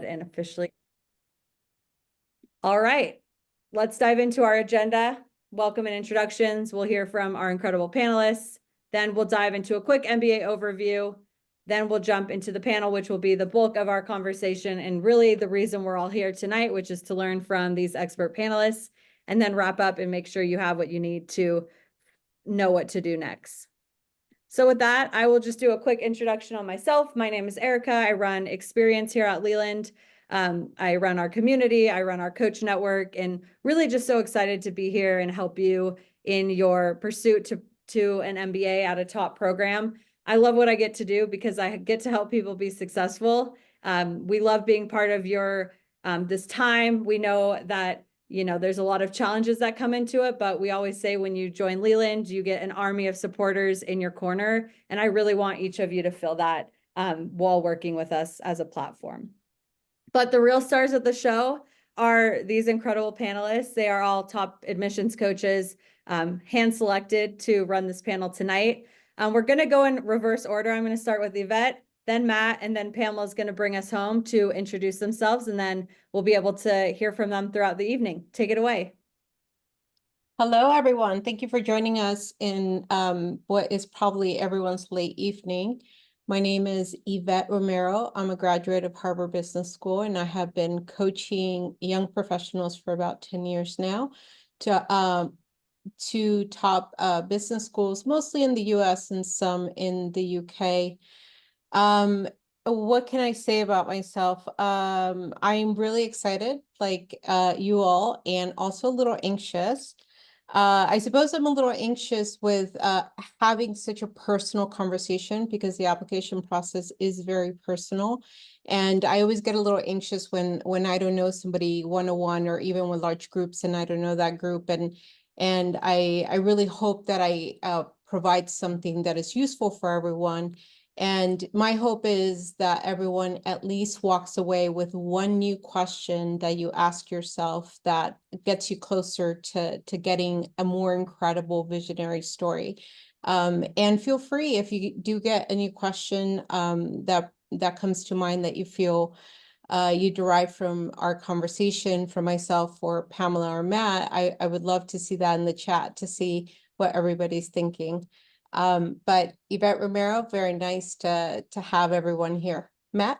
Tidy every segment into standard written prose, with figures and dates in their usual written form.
And officially. All right, let's dive into our agenda. Welcome and introductions. We'll hear from our incredible panelists. Then we'll dive into a quick MBA overview. Then we'll jump into the panel, which will be the bulk of our conversation and really the reason we're all here tonight, which is to learn from these expert panelists, and then wrap up and make sure you have what you need to know what to do next. So with that, I will just do a quick introduction on myself. My name is Erica. I run experience here at Leland. I run our community, I run our coach network, and really just so excited to be here and help you in your pursuit to an MBA at a top program. I love what I get to do because I get to help people be successful. We love being part of your this time. We know that there's a lot of challenges that come into it, but we always say when you join Leland, you get an army of supporters in your corner. And I really want each of you to feel that while working with us as a platform. But the real stars of the show are these incredible panelists. They are all top admissions coaches, hand-selected to run this panel tonight. We're going to go in reverse order. I'm going to start with Yvette, then Matt, and then Pamela is going to bring us home to introduce themselves, and then we'll be able to hear from them throughout the evening. Take it away. Hello, everyone. Thank you for joining us in what is probably everyone's late evening. My name is Yvette Romero. I'm a graduate of Harvard Business School, and I have been coaching young professionals for about 10 years now to top business schools, mostly in the US and some in the UK. What can I say about myself? I'm really excited, like you all, and also a little anxious. I suppose I'm a little anxious with having such a personal conversation because the application process is very personal. And I always get a little anxious when I don't know somebody one-on-one or even with large groups and I don't know that group. And I really hope that I provide something that is useful for everyone. And my hope is that everyone at least walks away with one new question that you ask yourself that gets you closer to getting a more incredible visionary story. And feel free if you do get a new question that comes to mind that you feel you derive from our conversation, from myself or Pamela or Matt. I would love to see that in the chat to see what everybody's thinking. But Yvette Romero, very nice to have everyone here. Matt?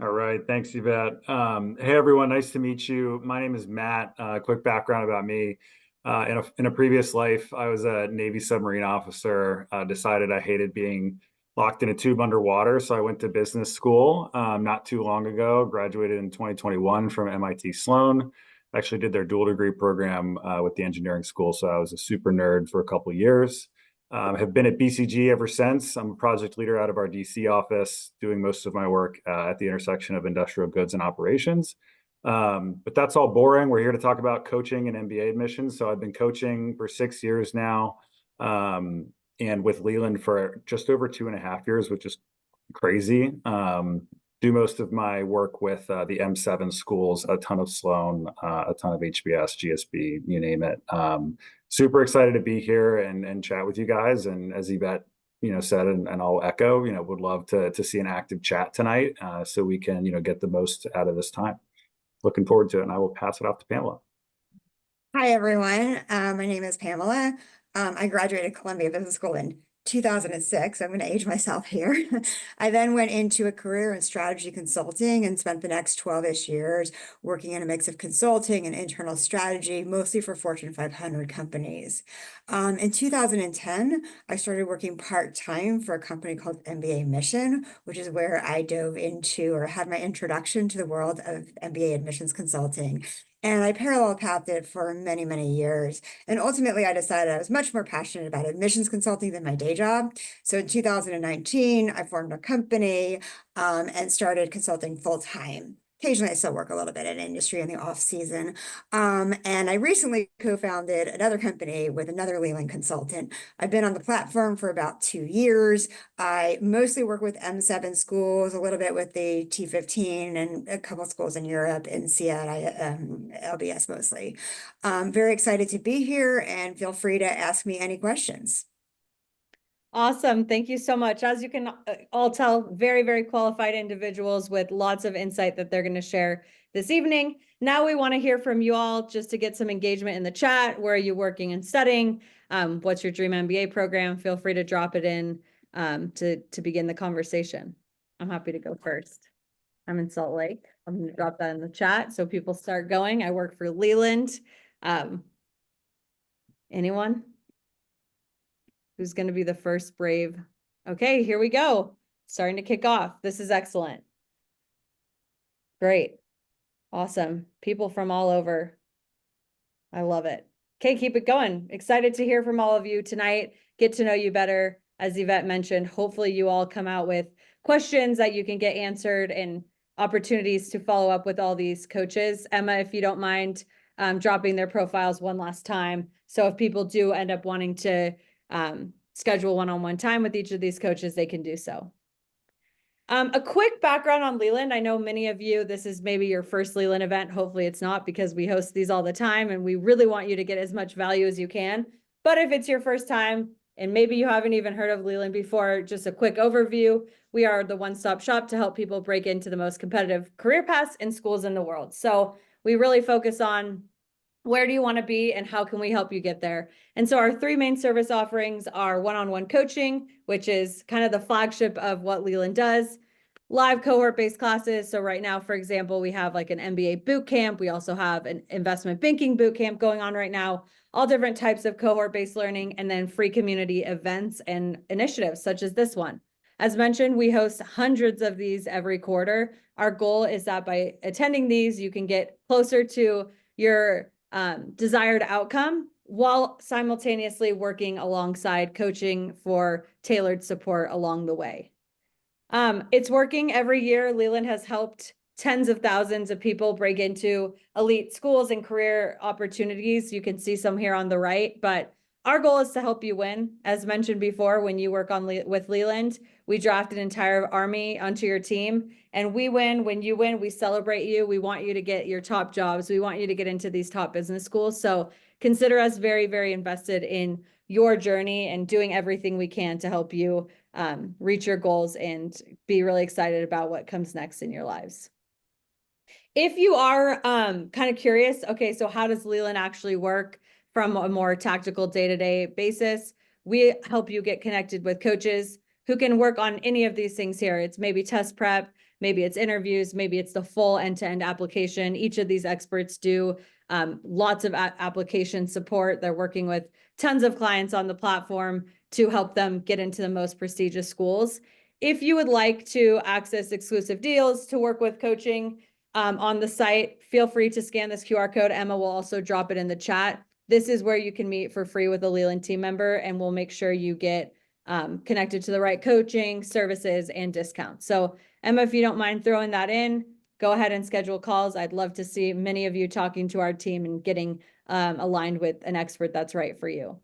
All right, thanks, Yvette. Hey, everyone, nice to meet you. My name is Matt. Quick background about me. In a previous life, I was a Navy submarine officer, decided I hated being locked in a tube underwater, so I went to business school not too long ago, graduated in 2021 from MIT Sloan. Actually did their dual degree program with the engineering school, so I was a super nerd for a couple of years. Have been at BCG ever since. I'm a project leader out of our DC office, doing most of my work at the intersection of industrial goods and operations. But that's all boring. We're here to talk about coaching and MBA admissions. So I've been coaching for 6 years now, and with Leland for just over 2.5 years, which is crazy. Do most of my work with the M7 schools, a ton of Sloan, a ton of HBS, GSB, you name it. Super excited to be here and chat with you guys. And as Yvette, said, and I'll echo, would love to see an active chat tonight so we can, get the most out of this time. Looking forward to it. And I will pass it off to Pamela. Hi, everyone. My name is Pamela. I graduated Columbia Business School in 2006. I'm going to age myself here. I then went into a career in strategy consulting and spent the next 12-ish years working in a mix of consulting and internal strategy, mostly for Fortune 500 companies. In 2010, I started working part-time for a company called MBA Mission, which is where I dove into or had my introduction to the world of MBA admissions consulting. And I parallel pathed it for many, many years. And ultimately, I decided I was much more passionate about admissions consulting than my day job. So in 2019, I formed a company and started consulting full-time. Occasionally, I still work a little bit in industry in the off season. And I recently co-founded another company with another Leland consultant. I've been on the platform for about 2 years. I mostly work with M7 schools, a little bit with the T15 and a couple of schools in Europe and Seattle, LBS mostly. Very excited to be here and feel free to ask me any questions. Awesome. Thank you so much. As you can all tell, very, very qualified individuals with lots of insight that they're going to share this evening. Now we want to hear from you all just to get some engagement in the chat. Where are you working and studying? What's your dream MBA program? Feel free to drop it in to begin the conversation. I'm happy to go first. I'm in Salt Lake. I'm going to drop that in the chat so people start going. I work for Leland. Anyone? Who's going to be the first brave? Okay, here we go. Starting to kick off. This is excellent. Great. Awesome. People from all over. I love it. Okay, keep it going. Excited to hear from all of you tonight. Get to know you better. As Yvette mentioned, hopefully you all come out with questions that you can get answered and opportunities to follow up with all these coaches. Emma, if you don't mind dropping their profiles one last time. So if people do end up wanting to schedule one-on-one time with each of these coaches, they can do so. A quick background on Leland. I know many of you, this is maybe your first Leland event. Hopefully it's not, because we host these all the time and we really want you to get as much value as you can. But if it's your first time and maybe you haven't even heard of Leland before, just a quick overview. We are the one-stop shop to help people break into the most competitive career paths in schools in the world. So we really focus on where do you want to be and how can we help you get there? And so our three main service offerings are one-on-one coaching, which is kind of the flagship of what Leland does. Live cohort-based classes. So right now, for example, we have like an MBA boot camp. We also have an investment banking boot camp going on right now, all different types of cohort-based learning, and then free community events and initiatives such as this one. As mentioned, we host hundreds of these every quarter. Our goal is that by attending these, you can get closer to your desired outcome while simultaneously working alongside coaching for tailored support along the way. It's working every year. Leland has helped tens of thousands of people break into elite schools and career opportunities. You can see some here on the right, but our goal is to help you win. As mentioned before, when you work with Leland, we draft an entire army onto your team, and we win. When you win, we celebrate you. We want you to get your top jobs. We want you to get into these top business schools. So consider us very, very invested in your journey and doing everything we can to help you reach your goals and be really excited about what comes next in your lives. If you are kind of curious, okay, so how does Leland actually work from a more tactical day-to-day basis? We help you get connected with coaches who can work on any of these things here. It's maybe test prep, maybe it's interviews, maybe it's the full end-to-end application. Each of these experts do lots of application support. They're working with tons of clients on the platform to help them get into the most prestigious schools. If you would like to access exclusive deals to work with coaching on the site, feel free to scan this QR code. Emma will also drop it in the chat. This is where you can meet for free with a Leland team member, and we'll make sure you get connected to the right coaching, services, and discounts. So Emma, if you don't mind throwing that in, go ahead and schedule calls. I'd love to see many of you talking to our team and getting aligned with an expert that's right for you.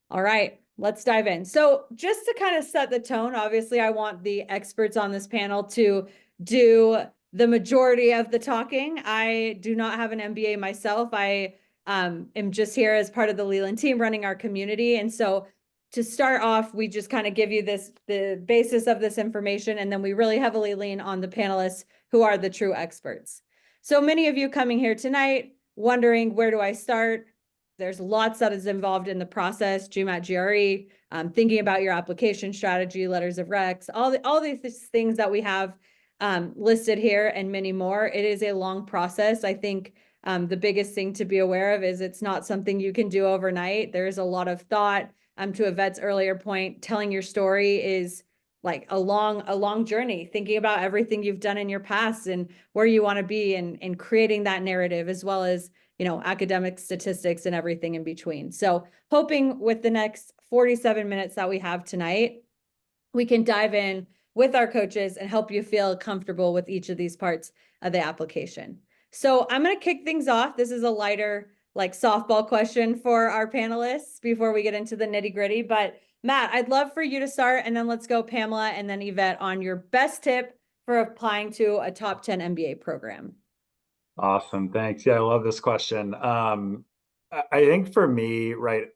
All right, let's dive in. So just to kind of set the tone, obviously I want the experts on this panel to do the majority of the talking. I do not have an MBA myself. I am just here as part of the Leland team running our community. And so to start off, we just kind of give you the basis of this information, and then we really heavily lean on the panelists who are the true experts. So many of you coming here tonight wondering, where do I start? There's lots that is involved in the process, GMAT, GRE, thinking about your application strategy, letters of recs, all these things that we have listed here and many more. It is a long process. I think the biggest thing to be aware of is it's not something you can do overnight. There is a lot of thought. To Yvette's earlier point, telling your story is like a long journey, thinking about everything you've done in your past and where you want to be, and creating that narrative, as well as, you know, academic statistics and everything in between. So hoping with the next 47 minutes that we have tonight, we can dive in with our coaches and help you feel comfortable with each of these parts of the application. So I'm going to kick things off. This is a lighter, like, softball question for our panelists before we get into the nitty-gritty. But Matt, I'd love for you to start, and then let's go Pamela and then Yvette on your best tip for applying to a top 10 MBA program. Awesome. Thanks. Yeah, I love this question. I think for me, right,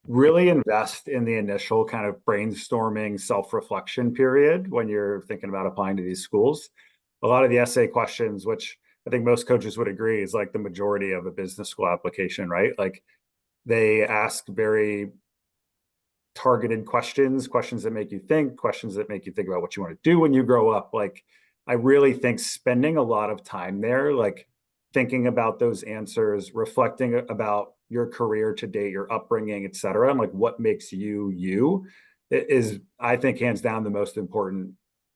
really invest in the initial kind of brainstorming, self-reflection period when you're thinking about applying to these schools. A lot of the essay questions, which I think most coaches would agree is like the majority of a business school application, right? Like they ask very targeted questions, questions that make you think, questions that make you think about what you want to do when you grow up. Like, I really think spending a lot of time there, like thinking about those answers, reflecting about your career to date, your upbringing, et cetera, and like what makes you you is, I think, hands down the most important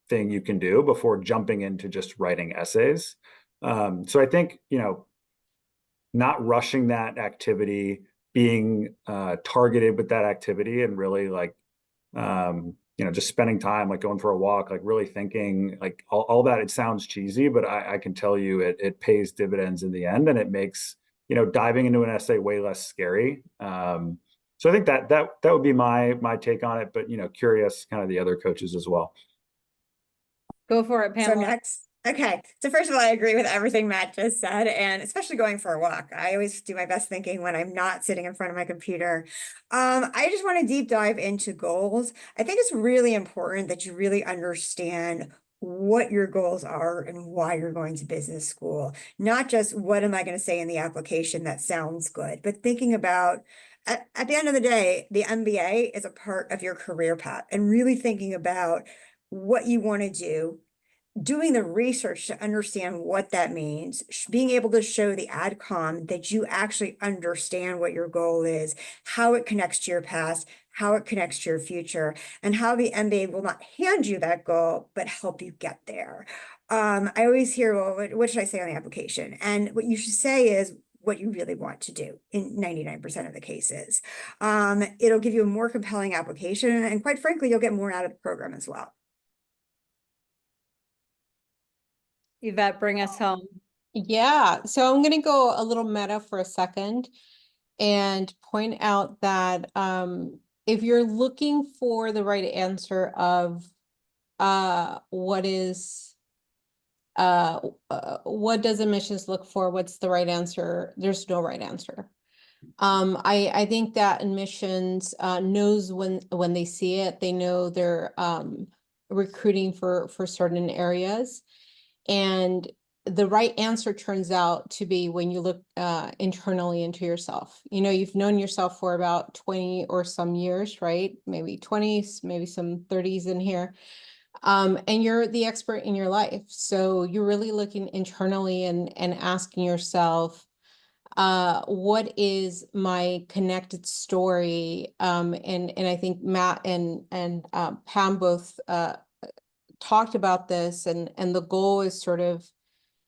thing you can do before jumping into just writing essays. So I think, not rushing that activity, being targeted with that activity, and really like just spending time, like going for a walk, like really thinking, like all that. It sounds cheesy, but I can tell you it pays dividends in the end, and it makes diving into an essay way less scary. So I think that would be my take on it, but curious kind of the other coaches as well. Go for it, Pamela. So next, okay. So first of all, I agree with everything Matt just said, and especially going for a walk. I always do my best thinking when I'm not sitting in front of my computer. I just want to deep dive into goals. I think it's really important that you really understand what your goals are and why you're going to business school. Not just what am I going to say in the application that sounds good, but thinking about at the end of the day, the MBA is a part of your career path, and really thinking about what you want to do, doing the research to understand what that means, being able to show the AdCom that you actually understand what your goal is, how it connects to your past, how it connects to your future, and how the MBA will not hand you that goal, but help you get there. I always hear, well, what should I say on the application? And what you should say is what you really want to do in 99% of the cases. It'll give you a more compelling application, and quite frankly, you'll get more out of the program as well. Yvette, bring us home. Yeah, so I'm going to go a little meta for a second and point out that if you're looking for the right answer of what does admissions look for, what's the right answer, there's no right answer. I think that admissions knows when they see it, they know they're recruiting for certain areas. And the right answer turns out to be when you look internally into yourself. You've known yourself for about 20 or some years, right? Maybe 20s, maybe some 30s in here. And you're the expert in your life. So you're really looking internally and asking yourself, what is my connected story? And I think Matt and Pam both talked about this, and the goal is sort of,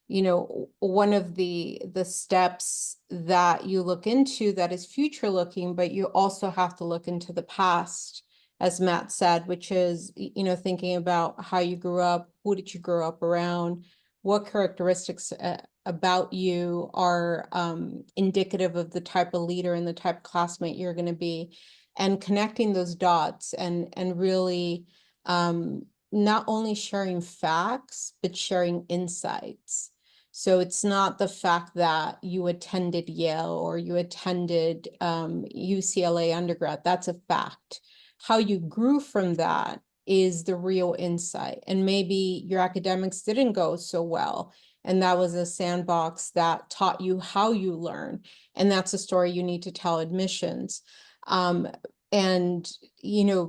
one of the steps that you look into that is future looking, but you also have to look into the past, as Matt said, which is, thinking about how you grew up, who did you grow up around, what characteristics about you are indicative of the type of leader and the type of classmate you're going to be, and connecting those dots and really not only sharing facts, but sharing insights. So it's not the fact that you attended Yale or you attended UCLA undergrad. That's a fact. How you grew from that is the real insight. And maybe your academics didn't go so well, and that was a sandbox that taught you how you learn. And that's a story you need to tell admissions. And,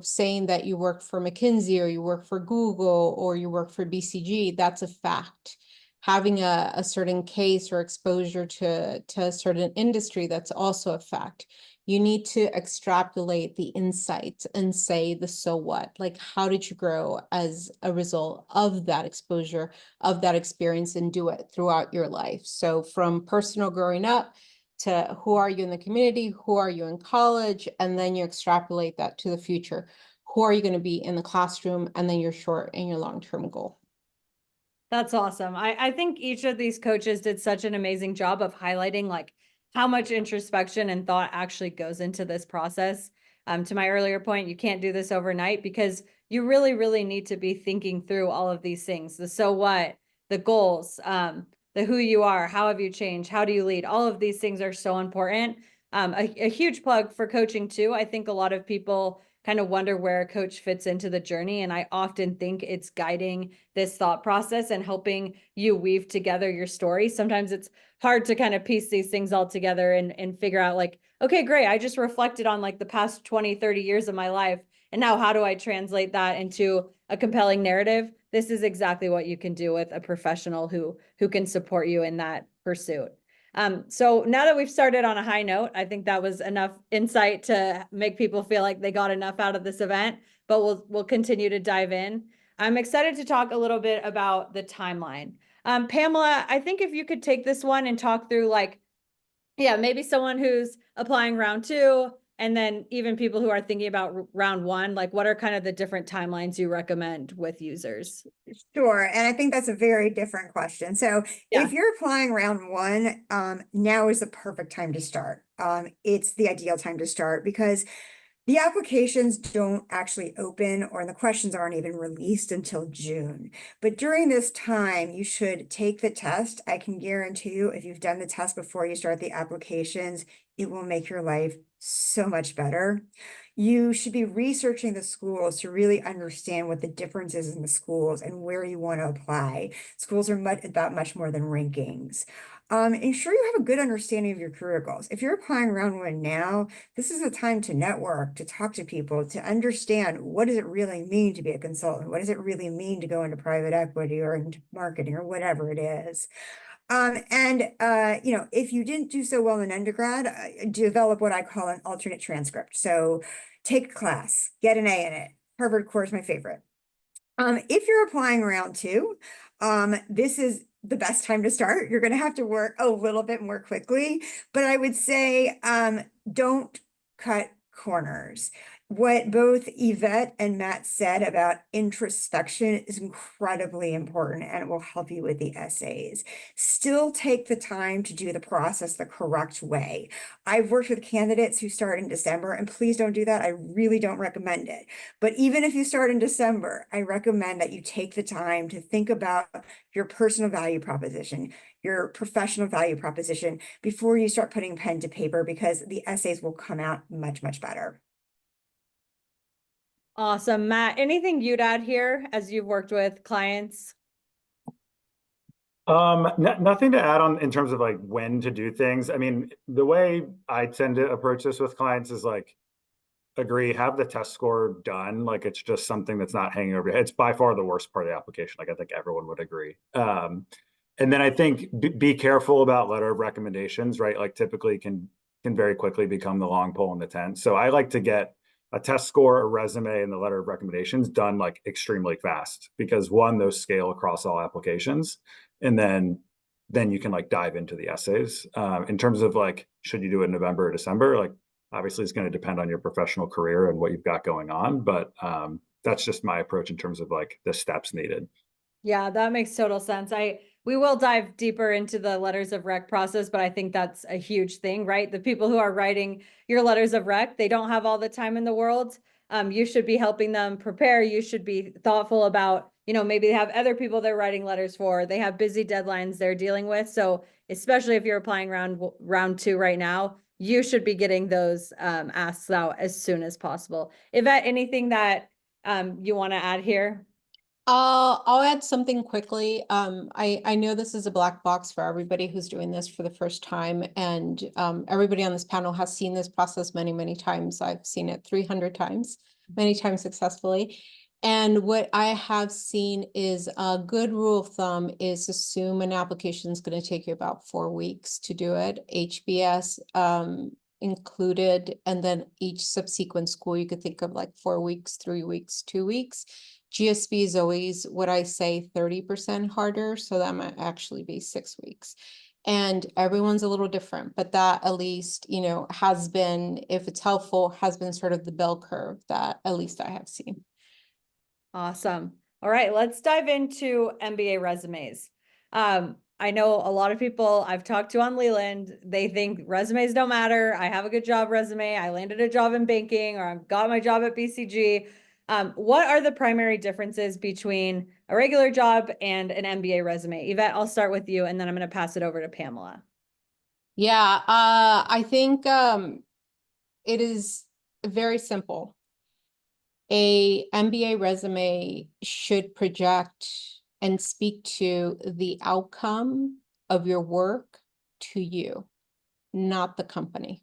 saying that you work for McKinsey or you work for Google or you work for BCG, that's a fact. Having a certain case or exposure to a certain industry, that's also a fact. You need to extrapolate the insights and say the so what, like how did you grow as a result of that exposure, of that experience, and do it throughout your life. So from personal growing up to who are you in the community, who are you in college, and then you extrapolate that to the future. Who are you going to be in the classroom, and then your short and your long-term goal. That's awesome. I think each of these coaches did such an amazing job of highlighting like how much introspection and thought actually goes into this process. To my earlier point, you can't do this overnight because you really, really need to be thinking through all of these things, the so what, the goals, the who you are, how have you changed, how do you lead? All of these things are so important. A huge plug for coaching too. I think a lot of people kind of wonder where a coach fits into the journey. And I often think it's guiding this thought process and helping you weave together your story. Sometimes it's hard to kind of piece these things all together and figure out like, okay, great. I just reflected on like the past 20, 30 years of my life. And now how do I translate that into a compelling narrative? This is exactly what you can do with a professional who can support you in that pursuit. So now that we've started on a high note, I think that was enough insight to make people feel like they got enough out of this event, but we'll continue to dive in. I'm excited to talk a little bit about the timeline. Pamela, I think if you could take this one and talk through like, yeah, maybe someone who's applying round 2, and then even people who are thinking about round 1, like what are kind of the different timelines you recommend with users? Sure. And I think that's a very different question. So Yeah. if you're applying round 1, now is the perfect time to start. It's the ideal time to start because the applications don't actually open or the questions aren't even released until June. But during this time, you should take the test. I can guarantee you, if you've done the test before you start the applications, it will make your life so much better. You should be researching the schools to really understand what the difference is in the schools and where you want to apply. Schools are about much more than rankings. Ensure you have a good understanding of your career goals. If you're applying round 1 now, this is a time to network, to talk to people, to understand what does it really mean to be a consultant? What does it really mean to go into private equity or into marketing or whatever it is? If you didn't do so well in undergrad, develop what I call an alternate transcript. So take a class, get an A in it. Harvard course, my favorite. If you're applying round 2, this is the best time to start. You're going to have to work a little bit more quickly, but I would say don't cut corners. What both Yvette and Matt said about introspection is incredibly important, and it will help you with the essays. Still take the time to do the process the correct way. I've worked with candidates who start in December, and please don't do that. I really don't recommend it. But even if you start in December, I recommend that you take the time to think about your personal value proposition, your professional value proposition before you start putting pen to paper, because the essays will come out much, much better. Awesome. Matt, anything you'd add here as you've worked with clients? Nothing to add on in terms of like when to do things. I mean, the way I tend to approach this with clients is like, agree, have the test score done. Like it's just something that's not hanging over your head. It's by far the worst part of the application. Like I think everyone would agree. And then I think be careful about letter of recommendations, right? Like typically can very quickly become the long pole in the tent. So I like to get a test score, a resume, and the letter of recommendations done like extremely fast, because one, those scale across all applications, and then you can like dive into the essays. In terms of like, should you do it in November or December? Like obviously it's going to depend on your professional career and what you've got going on, but that's just my approach in terms of like the steps needed. Yeah, that makes total sense. We will dive deeper into the letters of rec process, but I think that's a huge thing, right? The people who are writing your letters of rec, they don't have all the time in the world. You should be helping them prepare. You should be thoughtful about, maybe they have other people they're writing letters for. They have busy deadlines they're dealing with. So especially if you're applying round 2 right now, you should be getting those asks out as soon as possible. Yvette, anything that you want to add here? I'll add something quickly. I know this is a black box for everybody who's doing this for the first time, and everybody on this panel has seen this process many, many times. I've seen it 300 times, many times successfully. And what I have seen is a good rule of thumb is assume an application is going to take you about 4 weeks to do it, HBS included, and then each subsequent school you could think of like 4 weeks, 3 weeks, 2 weeks. GSB is always what I say 30% harder, so that might actually be 6 weeks. And everyone's a little different, but that at least, has been, if it's helpful, has been sort of the bell curve that at least I have seen. Awesome. All right, let's dive into MBA resumes. I know a lot of people I've talked to on Leland, they think resumes don't matter. I have a good job resume. I landed a job in banking, or I've got my job at BCG. What are the primary differences between a regular job and an MBA resume? Yvette, I'll start with you, and then I'm going to pass it over to Pamela. Yeah, I think it is very simple. A MBA resume should project and speak to the outcome of your work to you, not the company.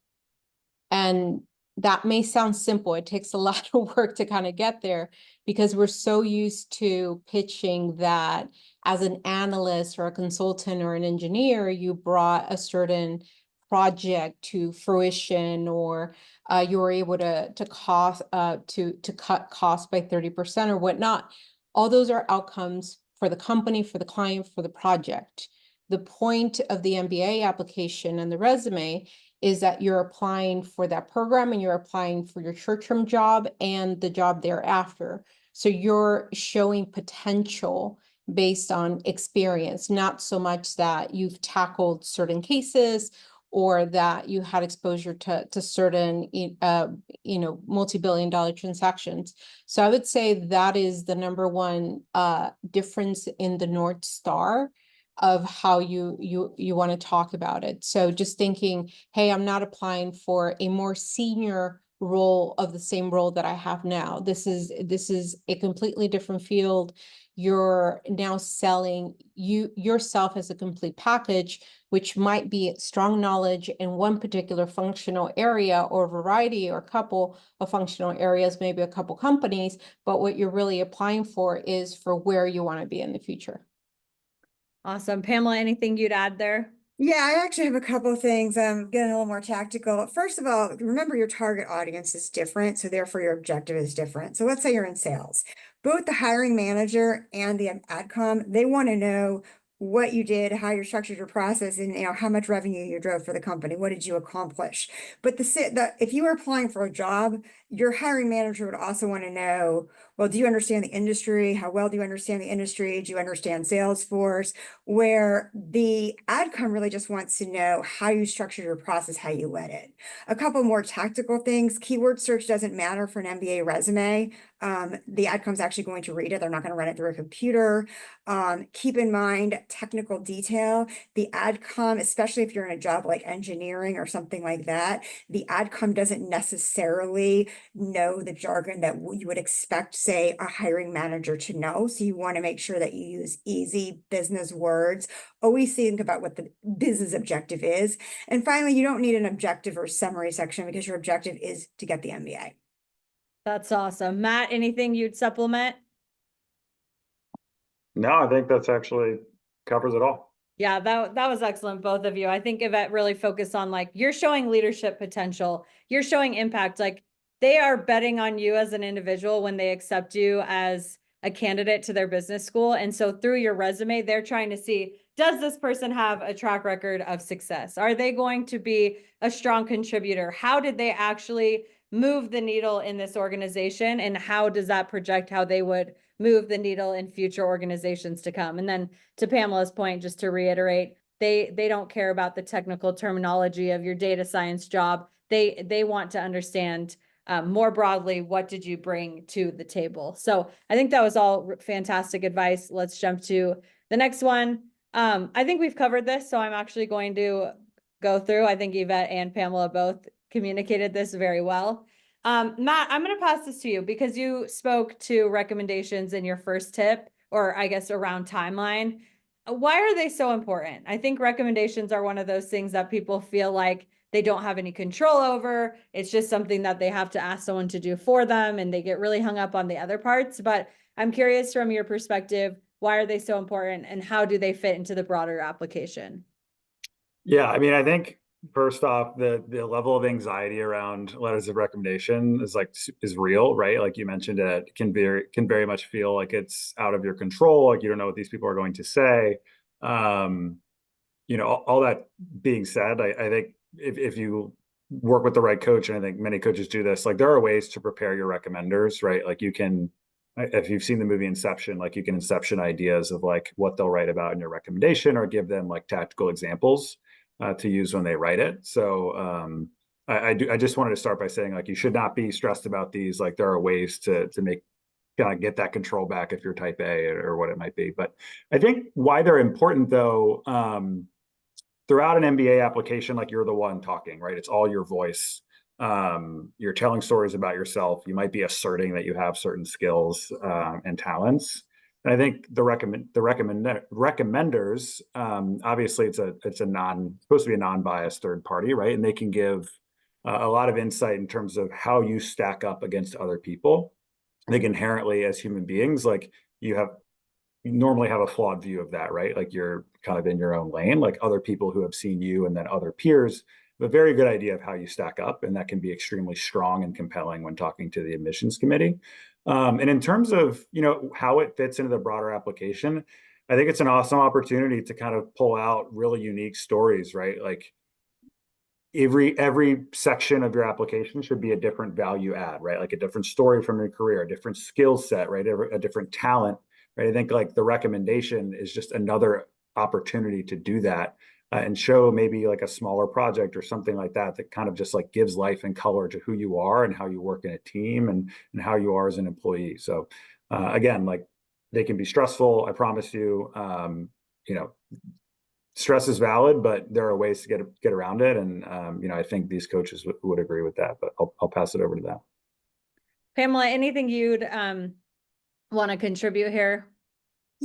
And that may sound simple. It takes a lot of work to kind of get there because we're so used to pitching that as an analyst or a consultant or an engineer, you brought a certain project to fruition, or you were able to cut costs by 30% or whatnot. All those are outcomes for the company, for the client, for the project. The point of the MBA application and the resume is that you're applying for that program and you're applying for your short-term job and the job thereafter. So you're showing potential based on experience, not so much that you've tackled certain cases or that you had exposure to certain, multi-billion-dollar transactions. So I would say that is the number one difference in the North Star of how you want to talk about it. So just thinking, hey, I'm not applying for a more senior role of the same role that I have now. This is a completely different field. You're now selling yourself as a complete package, which might be strong knowledge in one particular functional area or variety or couple of functional areas, maybe a couple companies, but what you're really applying for is for where you want to be in the future. Awesome. Pamela, anything you'd add there? Yeah, I actually have a couple of things. Getting a little more tactical. First of all, remember your target audience is different, so therefore your objective is different. So let's say you're in sales. Both the hiring manager and the AdCom, they want to know what you did, how you structured your process, and how much revenue you drove for the company. What did you accomplish? But if you were applying for a job, your hiring manager would also want to know, well, do you understand the industry? How well do you understand the industry? Do you understand Salesforce? Where the AdCom really just wants to know how you structure your process, how you led it. A couple more tactical things. Keyword search doesn't matter for an MBA resume. The AdCom's actually going to read it. They're not going to run it through a computer. Keep in mind technical detail. The AdCom, especially if you're in a job like engineering or something like that, the AdCom doesn't necessarily know the jargon that you would expect, say, a hiring manager to know. So you want to make sure that you use easy business words. Always think about what the business objective is. And finally, you don't need an objective or summary section because your objective is to get the MBA. That's awesome. Matt, anything you'd supplement? No, I think that's actually covers it all. Yeah, that was excellent, both of you. I think Yvette really focused on like, you're showing leadership potential, you're showing impact. Like they are betting on you as an individual when they accept you as a candidate to their business school. And so through your resume, they're trying to see, does this person have a track record of success? Are they going to be a strong contributor? How did they actually move the needle in this organization? And how does that project how they would move the needle in future organizations to come? And then to Pamela's point, just to reiterate, they don't care about the technical terminology of your data science job. They want to understand more broadly, what did you bring to the table? So I think that was all fantastic advice. Let's jump to the next one. I think we've covered this, so I'm actually going to go through. I think Yvette and Pamela both communicated this very well. Matt, I'm going to pass this to you because you spoke to recommendations in your first tip, or I guess around timeline. Why are they so important? I think recommendations are one of those things that people feel like they don't have any control over. It's just something that they have to ask someone to do for them, and they get really hung up on the other parts. But I'm curious from your perspective, why are they so important and how do they fit into the broader application? Yeah, I mean, I think first off, the level of anxiety around letters of recommendation is real, right? Like you mentioned, it can very much feel like it's out of your control, like you don't know what these people are going to say. All that being said, I think if you work with the right coach, and I think many coaches do this, like there are ways to prepare your recommenders, right? Like you can, if you've seen the movie Inception, like you can inception ideas of like what they'll write about in your recommendation, or give them like tactical examples to use when they write it. So I just wanted to start by saying like you should not be stressed about these. Like there are ways to make kind of get that control back if you're type A or what it might be. But I think why they're important though, throughout an MBA application, like you're the one talking, right? It's all your voice. You're telling stories about yourself. You might be asserting that you have certain skills and talents. And I think the recommenders, obviously it's supposed to be a non-biased third party, right? And they can give a lot of insight in terms of how you stack up against other people. I think inherently as human beings, like you normally have a flawed view of that, right? Like you're kind of in your own lane, like other people who have seen you and then other peers have a very good idea of how you stack up. And that can be extremely strong and compelling when talking to the admissions committee. And in terms of, how it fits into the broader application, I think it's an awesome opportunity to kind of pull out really unique stories, right? Like every section of your application should be a different value add, right? Like a different story from your career, a different skill set, right? A different talent, right? I think like the recommendation is just another opportunity to do that and show maybe like a smaller project or something like that that kind of just like gives life and color to who you are and how you work in a team and how you are as an employee. So again, like they can be stressful, I promise you. Stress is valid, but there are ways to get around it. And, I think these coaches would agree with that, but I'll pass it over to them. Pamela, anything you'd want to contribute here?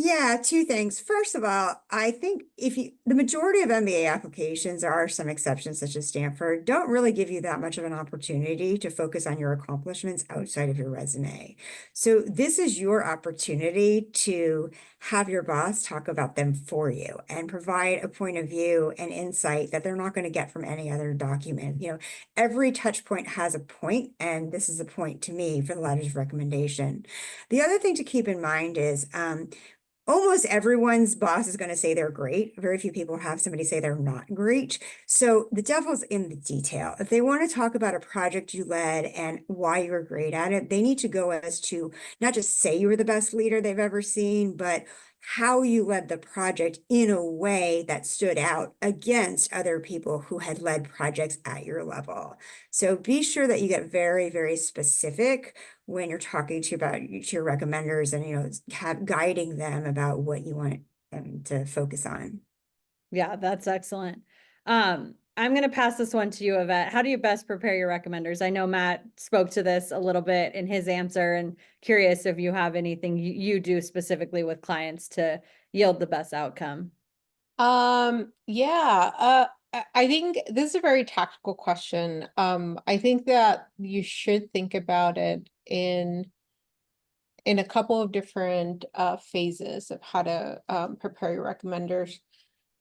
Yeah, two things. First of all, I think the majority of MBA applications, there are some exceptions such as Stanford, don't really give you that much of an opportunity to focus on your accomplishments outside of your resume. So this is your opportunity to have your boss talk about them for you and provide a point of view and insight that they're not going to get from any other document. Every touch point has a point, and this is a point to me for the letters of recommendation. The other thing to keep in mind is, almost everyone's boss is going to say they're great. Very few people have somebody say they're not great. So the devil's in the detail. If they want to talk about a project you led and why you were great at it, they need to go as to not just say you were the best leader they've ever seen, but how you led the project in a way that stood out against other people who had led projects at your level. So be sure that you get very, very specific when you're talking to your recommenders and, guiding them about what you want them to focus on. Yeah, that's excellent. I'm going to pass this one to you, Yvette. How do you best prepare your recommenders? I know Matt spoke to this a little bit in his answer, and curious if you have anything you do specifically with clients to yield the best outcome. Yeah, I think this is a very tactical question. I think that you should think about it in a couple of different phases of how to prepare your recommenders.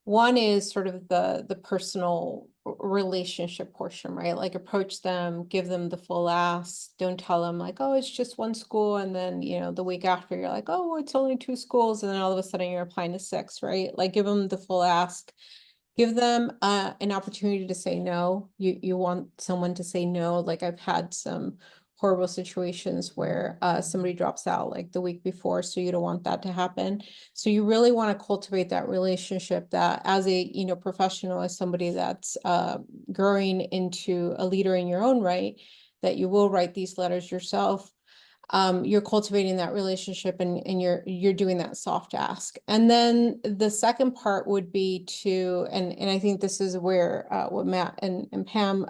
One is sort of the personal relationship portion, right? Like approach them, give them the full ask. Don't tell them like, oh, it's just one school. And then, the week after you're like, oh, it's only 2 schools. And then all of a sudden you're applying to 6, right? Like give them the full ask. Give them an opportunity to say no. You want someone to say no. Like I've had some horrible situations where somebody drops out like the week before, so you don't want that to happen. So you really want to cultivate that relationship that as a professional, as somebody that's growing into a leader in your own right, that you will write these letters yourself. You're cultivating that relationship and you're doing that soft ask. And then the second part would be and I think this is where what Matt and Pam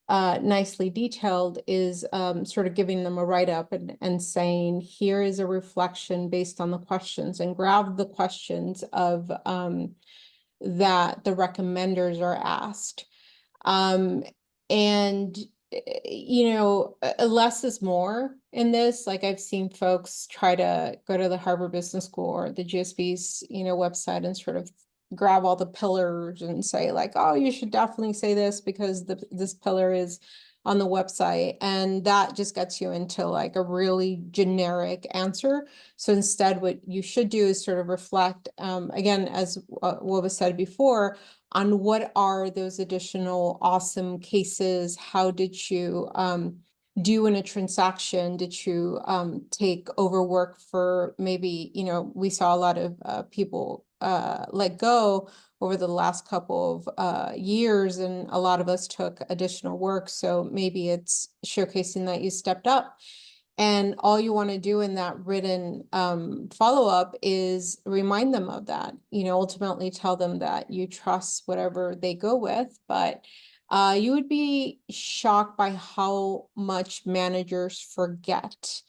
nicely detailed is sort of giving them a write-up and saying, here is a reflection based on the questions, and grab the questions of that the recommenders are asked. And less is more in this. Like I've seen folks try to go to the Harvard Business School or the GSB's, website and sort of grab all the pillars and say like, oh, you should definitely say this because this pillar is on the website. And that just gets you into like a really generic answer. So instead, what you should do is sort of reflect, again, as what was said before, on what are those additional awesome cases? How did you do in a transaction? Did you take over work for maybe, we saw a lot of people let go over the last couple of years, and a lot of us took additional work. So maybe it's showcasing that you stepped up And all you want to do in that written follow-up is remind them of that, ultimately tell them that you trust whatever they go with. But you would be shocked by how much managers forget.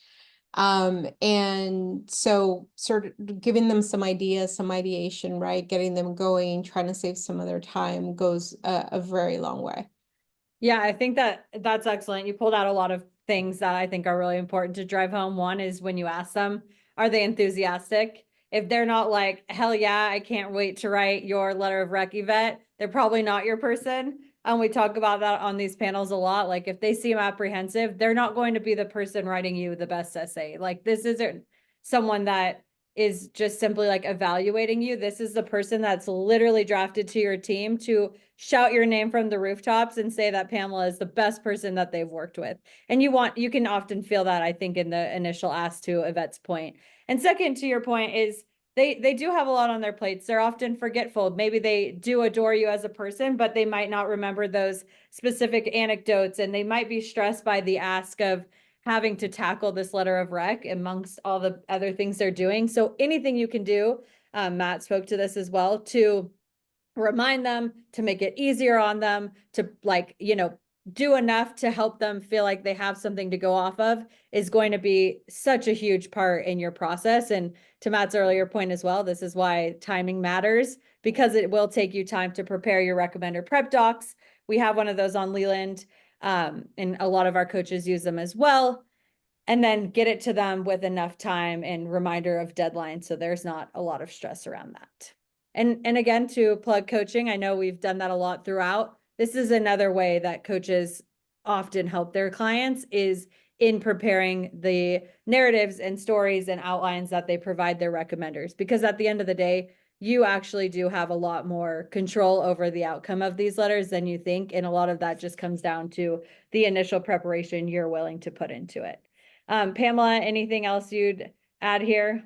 And so sort of giving them some ideas, some ideation, right? Getting them going, trying to save some of their time goes a very long way. Yeah, I think that's excellent. You pulled out a lot of things that I think are really important to drive home. One is when you ask them, are they enthusiastic? If they're not like, hell yeah, I can't wait to write your letter of rec, Yvette, they're probably not your person. We talk about that on these panels a lot. Like if they seem apprehensive, they're not going to be the person writing you the best essay. Like this isn't someone that is just simply like evaluating you. This is the person that's literally drafted to your team to shout your name from the rooftops and say that Pamela is the best person that they've worked with. And you can often feel that, I think, in the initial ask, to Yvette's point. And second, to your point, is they do have a lot on their plates. They're often forgetful. Maybe they do adore you as a person, but they might not remember those specific anecdotes, and they might be stressed by the ask of having to tackle this letter of rec amongst all the other things they're doing. So anything you can do, Matt spoke to this as well, to remind them, to make it easier on them, to do enough to help them feel like they have something to go off of, is going to be such a huge part in your process. And to Matt's earlier point as well, this is why timing matters, because it will take you time to prepare your recommender prep docs. We have one of those on Leland, and a lot of our coaches use them as well. And then get it to them with enough time and reminder of deadline, so there's not a lot of stress around that. And again, to plug coaching, I know we've done that a lot throughout. This is another way that coaches often help their clients, is in preparing the narratives and stories and outlines that they provide their recommenders. Because at the end of the day, you actually do have a lot more control over the outcome of these letters than you think. And a lot of that just comes down to the initial preparation you're willing to put into it. Pamela, anything else you'd add here?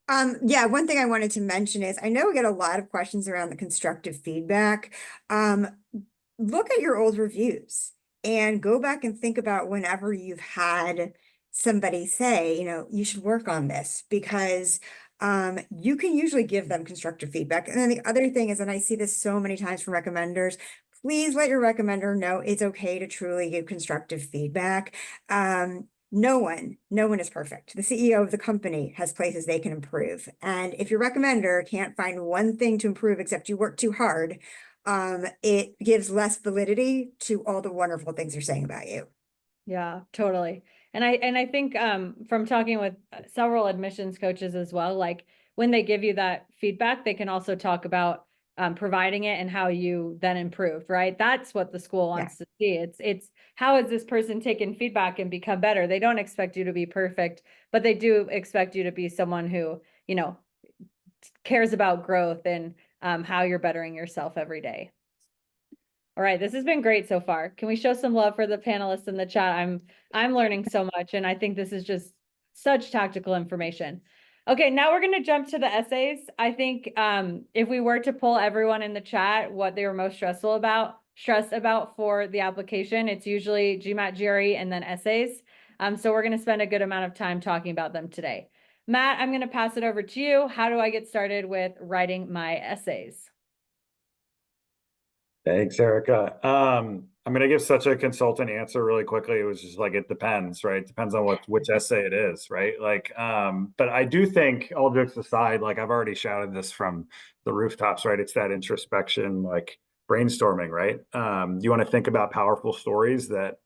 Yeah, one thing I wanted to mention is, I know we get a lot of questions around the constructive feedback. Look at your old reviews and go back and think about whenever you've had somebody say, you should work on this, because you can usually give them constructive feedback. And then the other thing is, and I see this so many times from recommenders, please let your recommender know it's okay to truly give constructive feedback. No one is perfect. The CEO of the company has places they can improve. And if your recommender can't find one thing to improve except you work too hard, it gives less validity to all the wonderful things they're saying about you. Yeah, totally. And I think from talking with several admissions coaches as well, like when they give you that feedback, they can also talk about providing it and how you then improved, right? That's what the school wants to see. It's how has this person taken feedback and become better? They don't expect you to be perfect, but they do expect you to be someone who, cares about growth and how you're bettering yourself every day. All right, this has been great so far. Can we show some love for the panelists in the chat? I'm learning so much, and I think this is just such tactical information. Okay, now we're going to jump to the essays. I think if we were to poll everyone in the chat what they were most stressed about for the application, it's usually GMAT, GRE, and then essays. So we're going to spend a good amount of time talking about them today. Matt, I'm going to pass it over to you. How do I get started with writing my essays? Thanks, Erica. I'm going to give such a consultant answer really quickly. It was just like, it depends, right? It depends on which essay it is, right? But I do think, all jokes aside, like I've already shouted this from the rooftops, right? It's that introspection, like brainstorming, right? You want to think about powerful stories that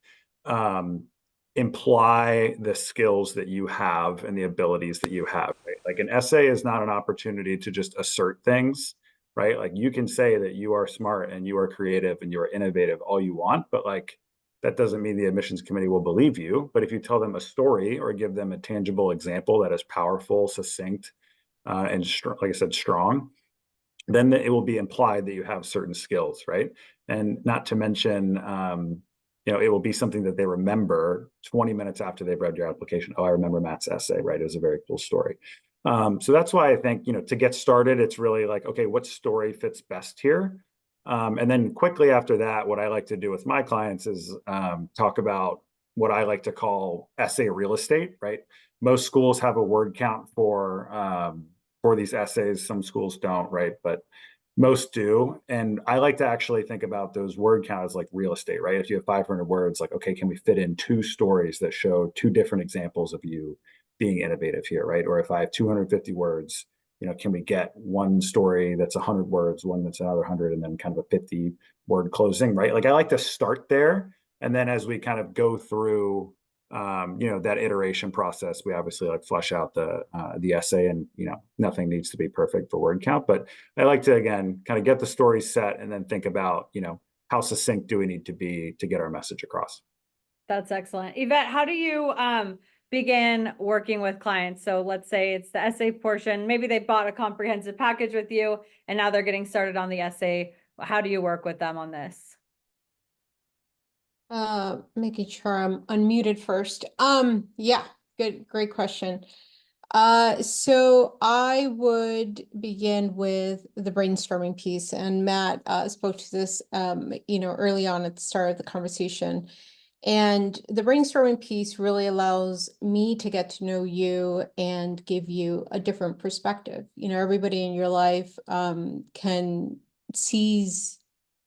imply the skills that you have and the abilities that you have, right? Like an essay is not an opportunity to just assert things, right? Like you can say that you are smart and you are creative and you are innovative all you want, but like that doesn't mean the admissions committee will believe you. But if you tell them a story or give them a tangible example that is powerful, succinct, and like I said, strong, then it will be implied that you have certain skills, right? And not to mention, it will be something that they remember 20 minutes after they've read your application. Oh, I remember Matt's essay, right? It was a very cool story. So that's why I think, to get started, it's really like, okay, what story fits best here? And then quickly after that, what I like to do with my clients is talk about what I like to call essay real estate, right? Most schools have a word count for these essays. Some schools don't, right? But most do. And I like to actually think about those word counts like real estate, right? If you have 500 words, like, okay, can we fit in 2 stories that show 2 different examples of you being innovative here, right? Or if I have 250 words, can we get one story that's 100 words, one that's another 100, and then kind of a 50 word closing, right? Like I like to start there. And then as we kind of go through, that iteration process, we obviously like flush out the essay, and, nothing needs to be perfect for word count, but I like to, again, kind of get the story set and then think about, how succinct do we need to be to get our message across? That's excellent. Yvette, how do you begin working with clients? So let's say it's the essay portion. Maybe they bought a comprehensive package with you and now they're getting started on the essay. How do you work with them on this? Making sure I'm unmuted first. Yeah, great question. So I would begin with the brainstorming piece, and Matt spoke to this early on at the start of the conversation. And the brainstorming piece really allows me to get to know you and give you a different perspective. Everybody in your life can seize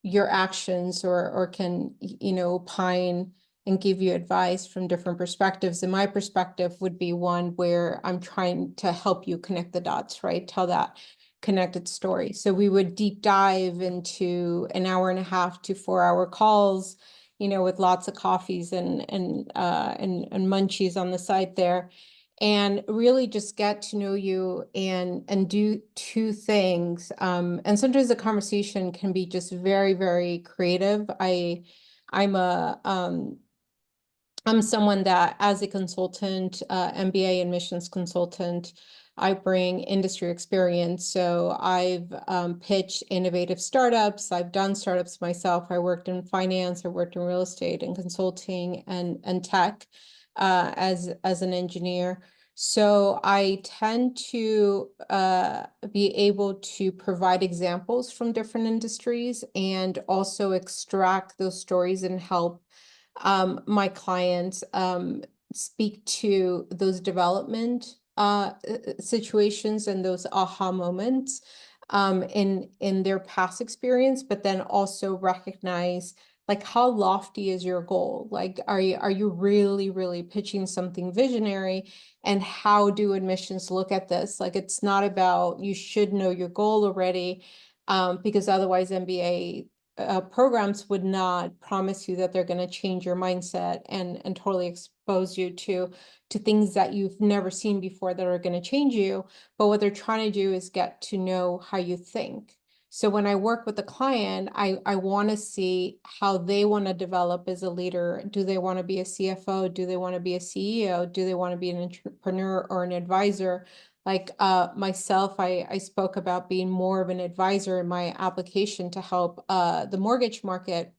your actions or can, opine and give you advice from different perspectives. And my perspective would be one where I'm trying to help you connect the dots, right? Tell that connected story. So we would deep dive into an 1.5 to 4 hour calls, with lots of coffees and munchies on the side there, and really just get to know you and do 2 things. And sometimes the conversation can be just very, very creative. I'm someone that, as a consultant, MBA admissions consultant, I bring industry experience. So I've pitched innovative startups. I've done startups myself. I worked in finance. I worked in real estate and consulting and tech as an engineer. So I tend to be able to provide examples from different industries and also extract those stories and help my clients speak to those development situations and those aha moments in their past experience, but then also recognize, like, how lofty is your goal? Like, are you really, really pitching something visionary? And how do admissions look at this? Like, it's not about you should know your goal already, because otherwise MBA programs would not promise you that they're going to change your mindset and totally expose you to things that you've never seen before that are going to change you. But what they're trying to do is get to know how you think. So when I work with a client, I want to see how they want to develop as a leader. Do they want to be a CFO? Do they want to be a CEO? Do they want to be an entrepreneur or an advisor? Like myself, I spoke about being more of an advisor in my application to help the mortgage market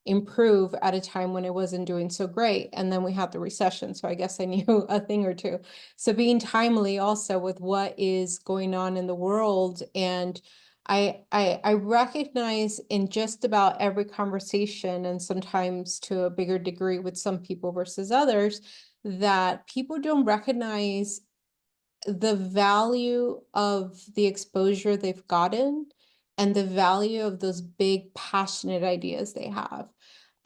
improve at a time when it wasn't doing so great. And then we had the recession. So I guess I knew a thing or two. So being timely also with what is going on in the world. And I recognize in just about every conversation, and sometimes to a bigger degree with some people versus others, that people don't recognize the value of the exposure they've gotten and the value of those big passionate ideas they have.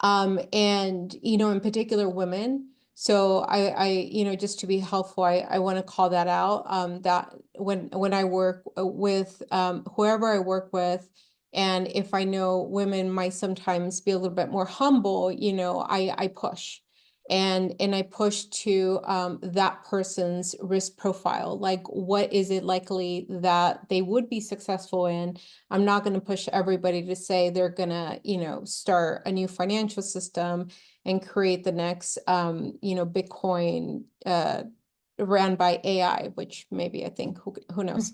And, in particular women. So I just to be helpful, I want to call that out, that when I work with whoever I work with, and if I know women might sometimes be a little bit more humble, I push. And I push to that person's risk profile. Like, what is it likely that they would be successful in? I'm not going to push everybody to say they're going to, start a new financial system and create the next, Bitcoin ran by AI, which maybe I think, who knows?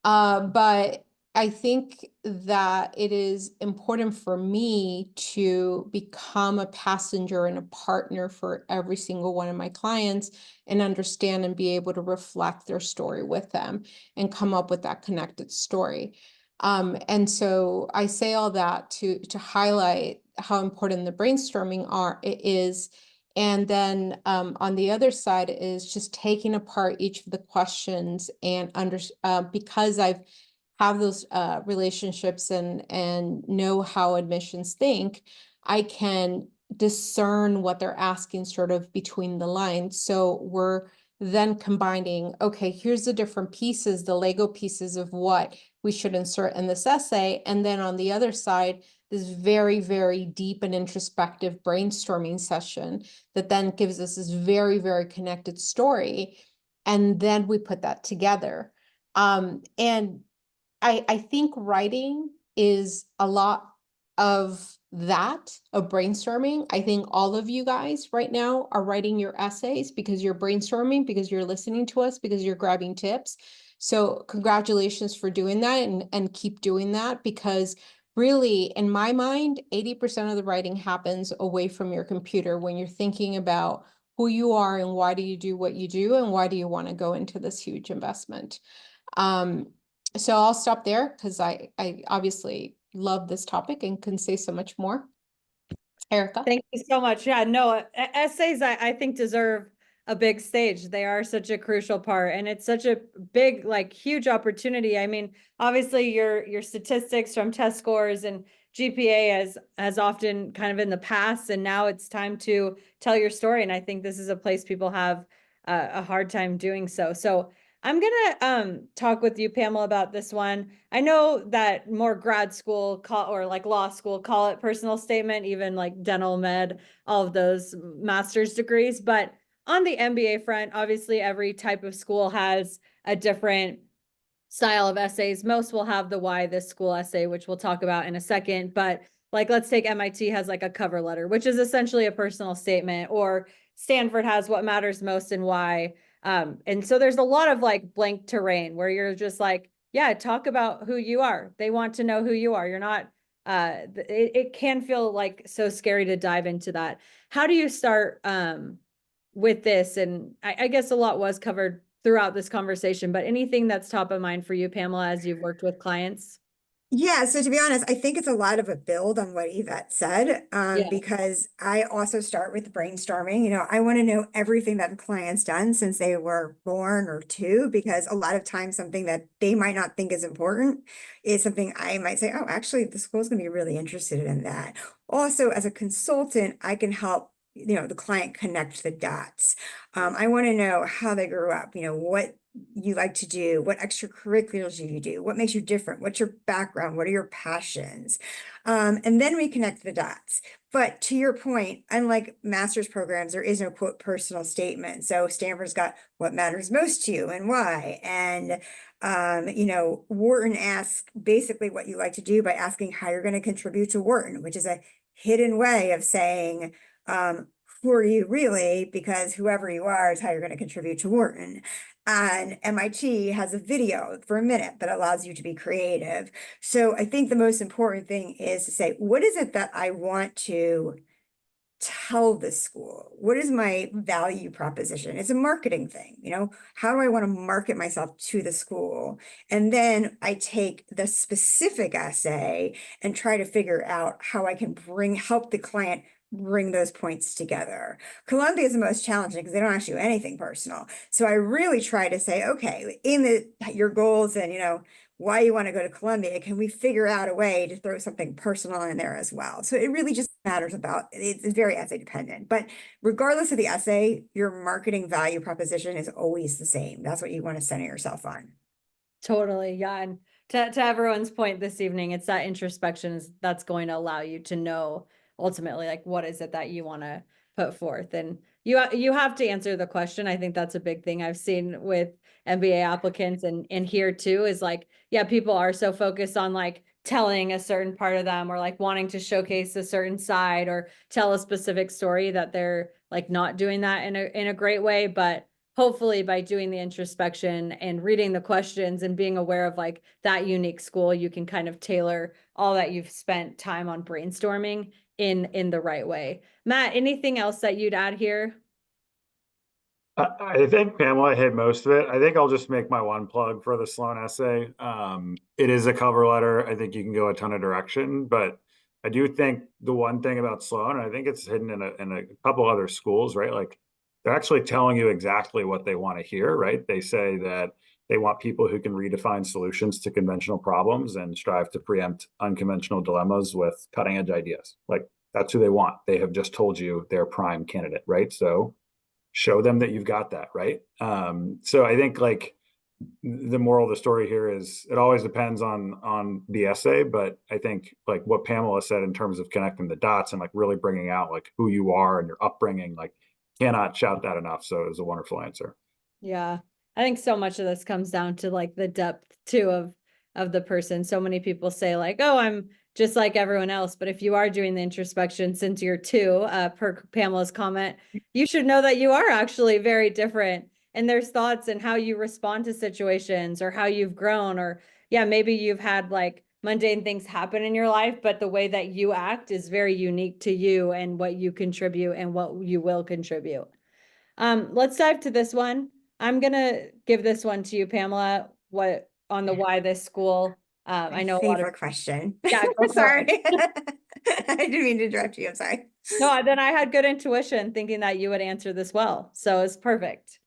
But I think that it is important for me to become a passenger and a partner for every single one of my clients and understand and be able to reflect their story with them and come up with that connected story. And so I say all that to highlight how important the brainstorming is, And then on the other side is just taking apart each of the questions and because I've have those relationships and know how admissions think, I can discern what they're asking sort of between the lines. So we're then combining, okay, here's the different pieces, the Lego pieces of what we should insert in this essay. And then on the other side, this very, very deep and introspective brainstorming session that then gives us this very, very connected story. And then we put that together. And I think writing is a lot of that, of brainstorming. I think all of you guys right now are writing your essays because you're brainstorming, because you're listening to us, because you're grabbing tips. So congratulations for doing that and keep doing that, because really, in my mind, 80% of the writing happens away from your computer when you're thinking about who you are and why do you do what you do and why do you want to go into this huge investment. So I'll stop there because I obviously love this topic and can say so much more. Erica? Thank you so much. Yeah, no, essays I think deserve a big stage. They are such a crucial part, and it's such a big, like, huge opportunity. I mean, obviously your statistics from test scores and GPA has often kind of in the past, and now it's time to tell your story. And I think this is a place people have a hard time doing so. So I'm gonna talk with you, Pamela, about this one. I know that more grad school or like law school call it personal statement, even like dental med, all of those master's degrees. But on the MBA front, obviously every type of school has a different style of essays. Most will have the why this school essay, which we'll talk about in a second. But like, let's take MIT has like a cover letter, which is essentially a personal statement, or Stanford has what matters most and why. And so there's a lot of like blank terrain where you're just like, yeah, talk about who you are. They want to know who you are. You're not, it can feel like so scary to dive into that. How do you start with this? And I guess a lot was covered throughout this conversation, but anything that's top of mind for you, Pamela, as you've worked with clients? Yeah, so to be honest, I think it's a lot of a build on what Yvette said, Yeah. because I also start with brainstorming. I want to know everything that the client's done since they were born or two, because a lot of times something that they might not think is important is something I might say, oh, actually, the school's going to be really interested in that. Also, as a consultant, I can help the client connect the dots. I want to know how they grew up, what you like to do, what extracurriculars you do, what makes you different, what's your background, what are your passions, and then we connect the dots. But to your point, unlike master's programs, there is no quote personal statement. So Stanford's got what matters most to you and why. And Wharton asks basically what you like to do by asking how you're going to contribute to Wharton, which is a hidden way of saying, who are you really? Because whoever you are is how you're going to contribute to Wharton. And MIT has a video for a minute that allows you to be creative. So I think the most important thing is to say, what is it that I want to tell the school? What is my value proposition? It's a marketing thing, how do I want to market myself to the school? And then I take the specific essay and try to figure out how I can help the client bring those points together. Columbia is the most challenging because they don't actually do anything personal. So I really try to say, okay, in your goals and, why you want to go to Columbia, can we figure out a way to throw something personal in there as well? So it really just matters it's very essay dependent, but regardless of the essay, your marketing value proposition is always the same. That's what you want to center yourself on. Totally. Yeah. And to everyone's point this evening, it's that introspection that's going to allow you to know ultimately, like, what is it that you want to put forth? And you have to answer the question. I think that's a big thing I've seen with MBA applicants and here too, is like, yeah, people are so focused on like telling a certain part of them or like wanting to showcase a certain side or tell a specific story that they're like not doing that in a great way. But hopefully by doing the introspection and reading the questions and being aware of like that unique school, you can kind of tailor all that you've spent time on brainstorming in the right way. Matt, anything else that you'd add here? I think Pamela hit most of it. I think I'll just make my one plug for the Sloan essay. It is a cover letter. I think you can go a ton of direction, but I do think the one thing about Sloan, and I think it's hidden in a couple other schools, right? Like they're actually telling you exactly what they want to hear, right? They say that they want people who can redefine solutions to conventional problems and strive to preempt unconventional dilemmas with cutting edge ideas. Like that's who they want. They have just told you they're prime candidate, right? So show them that you've got that, right? So I think like the moral of the story here is it always depends on the essay, but I think like what Pamela said in terms of connecting the dots and like really bringing out like who you are and your upbringing, like cannot shout that enough. So it was a wonderful answer. Yeah. I think so much of this comes down to like the depth too of the person. So many people say like, oh, I'm just like everyone else. But if you are doing the introspection since you're two, per Pamela's comment, you should know that you are actually very different. And there's thoughts and how you respond to situations or how you've grown, or yeah, maybe you've had like mundane things happen in your life, but the way that you act is very unique to you and what you contribute and what you will contribute. Let's dive to this one. I'm gonna give this one to you, Pamela. What on the why this school? My I know a lot of favorite question. yeah. Go for Sorry. it. I didn't mean to interrupt you. I'm sorry. No, then I had good intuition, thinking that you would answer this well. So it's perfect.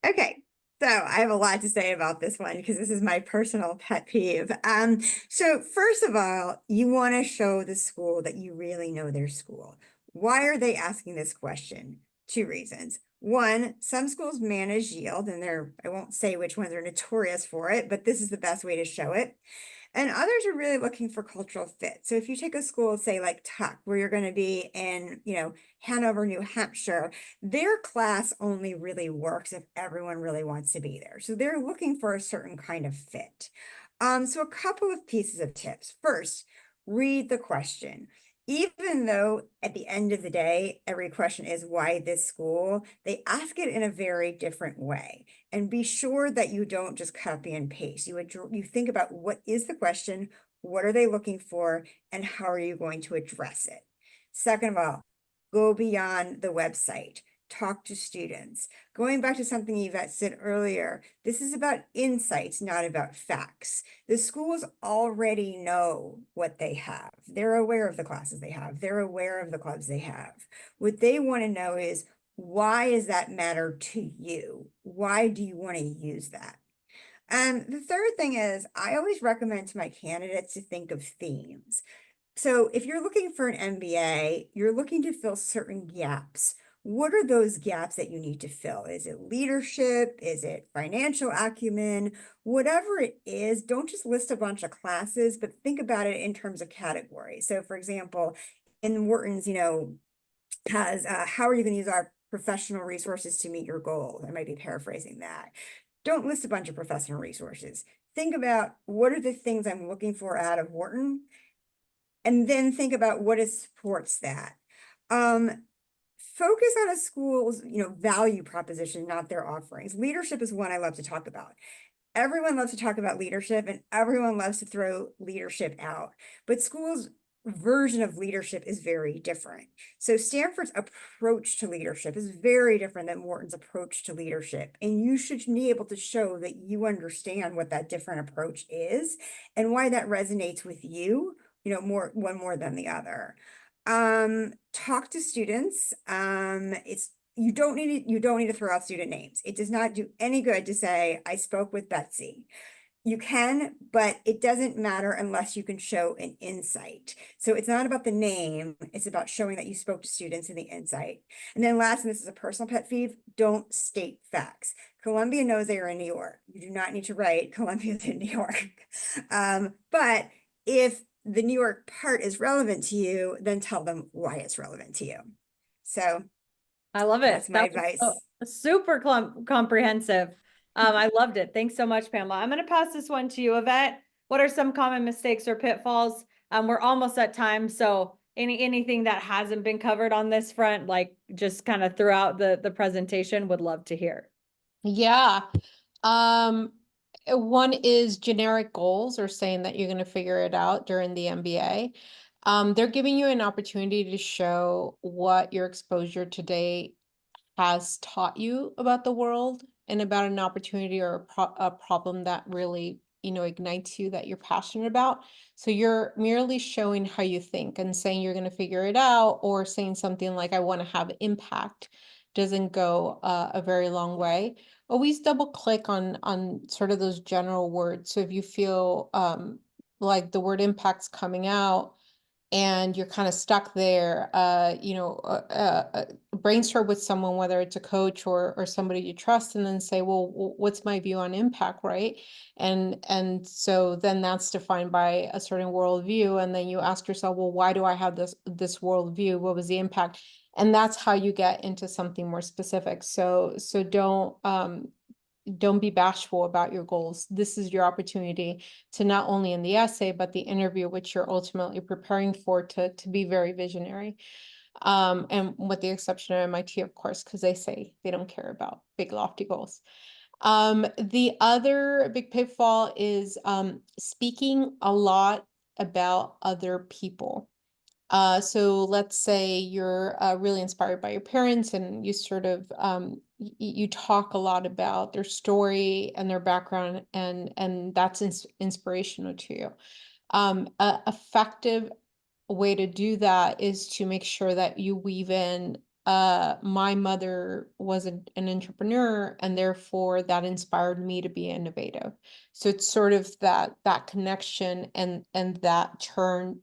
Okay. So I have a lot to say about this one because this is my personal pet peeve. So first of all, you want to show the school that you really know their school. Why are they asking this question? Two reasons. One, some schools manage yield, and I won't say which ones are notorious for it, but this is the best way to show it. And others are really looking for cultural fit. So if you take a school, say like Tuck, where you're going to be in, Hanover, New Hampshire, their class only really works if everyone really wants to be there. So they're looking for a certain kind of fit. So a couple of pieces of tips. First, read the question. Even though at the end of the day, every question is why this school, they ask it in a very different way. And be sure that you don't just copy and paste. You think about what is the question, what are they looking for, and how are you going to address it? Second of all, go beyond the website. Talk to students. Going back to something Yvette said earlier, this is about insights, not about facts. The schools already know what they have. They're aware of the classes they have. They're aware of the clubs they have. What they want to know is, why does that matter to you? Why do you want to use that? And the third thing is, I always recommend to my candidates to think of themes. So if you're looking for an MBA, you're looking to fill certain gaps. What are those gaps that you need to fill? Is it leadership? Is it financial acumen? Whatever it is, don't just list a bunch of classes, but think about it in terms of categories. So for example, in Wharton's, has how are you going to use our professional resources to meet your goals? I might be paraphrasing that. Don't list a bunch of professional resources. Think about what are the things I'm looking for out of Wharton, and then think about what supports that. Focus on a school's, value proposition, not their offerings. Leadership is one I love to talk about. Everyone loves to talk about leadership and everyone loves to throw leadership out, but schools' version of leadership is very different. So Stanford's approach to leadership is very different than Wharton's approach to leadership. And you should be able to show that you understand what that different approach is and why that resonates with you, one more than the other. Talk to students. You don't need to throw out student names. It does not do any good to say, I spoke with Betsy. You can, but it doesn't matter unless you can show an insight. So it's not about the name, it's about showing that you spoke to students in the insight. And then last, and this is a personal pet peeve, don't state facts. Columbia knows they are in New York. You do not need to write Columbia's in New York. But if the New York part is relevant to you, then tell them why it's relevant to you. So I love it. That's my advice. Super comprehensive. I loved it. Thanks so much, Pamela. I'm going to pass this one to you, Yvette. What are some common mistakes or pitfalls? We're almost at time, so anything that hasn't been covered on this front, like just kind of throughout the presentation, would love to hear. Yeah. One is generic goals, or saying that you're going to figure it out during the MBA. They're giving you an opportunity to show what your exposure today has taught you about the world and about an opportunity or a problem that really ignites you that you're passionate about. So you're merely showing how you think and saying you're going to figure it out, or saying something like, I want to have impact, doesn't go a very long way. Always double click on sort of those general words. So if you feel like the word impact's coming out and you're kind of stuck there, brainstorm with someone, whether it's a coach or somebody you trust, and then say, well, what's my view on impact, right? And so then that's defined by a certain worldview, and then you ask yourself, well, why do I have this worldview? What was the impact? And that's how you get into something more specific. So don't be bashful about your goals. This is your opportunity to not only in the essay, but the interview, which you're ultimately preparing for, to be very visionary. And with the exception of MIT, of course, because they say they don't care about big, lofty goals. The other big pitfall is speaking a lot about other people. So let's say you're really inspired by your parents, and you sort of you talk a lot about their story and their background, and that's inspirational to you. A effective way to do that is to make sure that you weave in, my mother was an entrepreneur, and therefore that inspired me to be innovative. So it's sort of that connection and that turn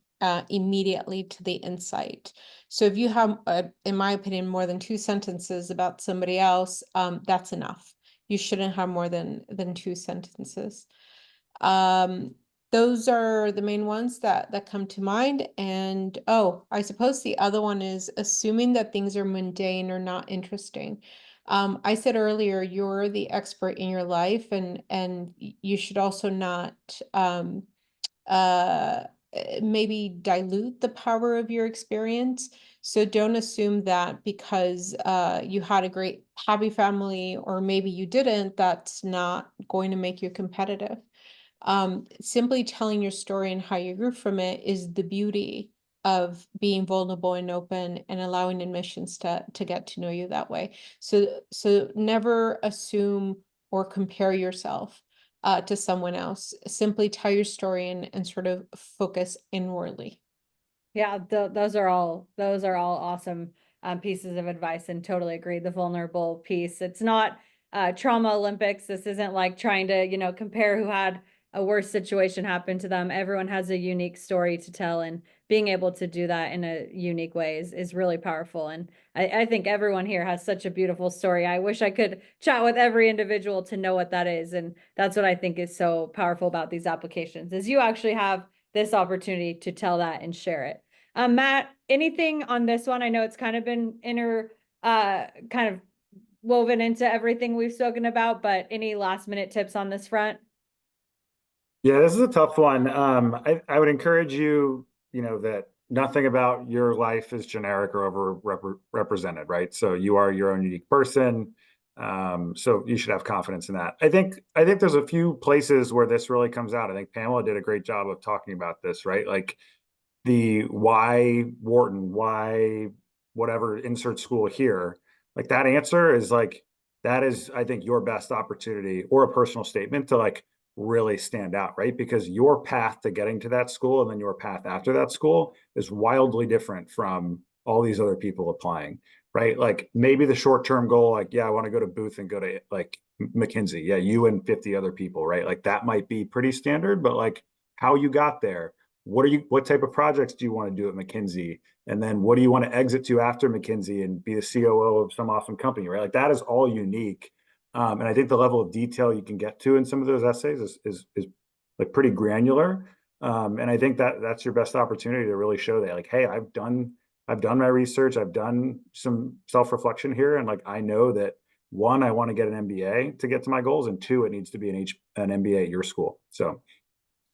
immediately to the insight. So if you have, in my opinion, more than 2 sentences about somebody else, that's enough. You shouldn't have more than 2 sentences. Those are the main ones that come to mind. And I suppose the other one is assuming that things are mundane or not interesting. I said earlier, you're the expert in your life, and you should also not maybe dilute the power of your experience. So don't assume that because you had a great happy family, or maybe you didn't, that's not going to make you competitive. Simply telling your story and how you grew from it is the beauty of being vulnerable and open, and allowing admissions to get to know you that way. So never assume or compare yourself to someone else. Simply tell your story and sort of focus inwardly. Yeah, those are all awesome pieces of advice, and totally agree. The vulnerable piece. It's not trauma Olympics. This isn't like trying to, compare who had a worse situation happen to them. Everyone has a unique story to tell, and being able to do that in a unique way is really powerful. And I think everyone here has such a beautiful story. I wish I could chat with every individual to know what that is. And that's what I think is so powerful about these applications, is you actually have this opportunity to tell that and share it. Matt, anything on this one? I know it's kind of been kind of woven into everything we've spoken about, but any last minute tips on this front? Yeah, this is a tough one. I would encourage you, that nothing about your life is generic or represented, right? So you are your own unique person. So you should have confidence in that. I think there's a few places where this really comes out. I think Pamela did a great job of talking about this, right? Like the why Wharton, why whatever insert school here, like that answer is like, that is, I think, your best opportunity, or a personal statement, to like really stand out, right? Because your path to getting to that school and then your path after that school is wildly different from all these other people applying, right? Like maybe the short-term goal, like, yeah, I want to go to Booth and go to like McKinsey. Yeah, you and 50 other people, right? Like that might be pretty standard, but like how you got there, what type of projects do you want to do at McKinsey? And then what do you want to exit to after McKinsey and be the COO of some awesome company, right? Like that is all unique. And I think the level of detail you can get to in some of those essays is like pretty granular. And I think that's your best opportunity to really show that, like, hey, I've done my research, I've done some self-reflection here, and like I know that, one, I want to get an MBA to get to my goals, and two, it needs to be an MBA at your school. So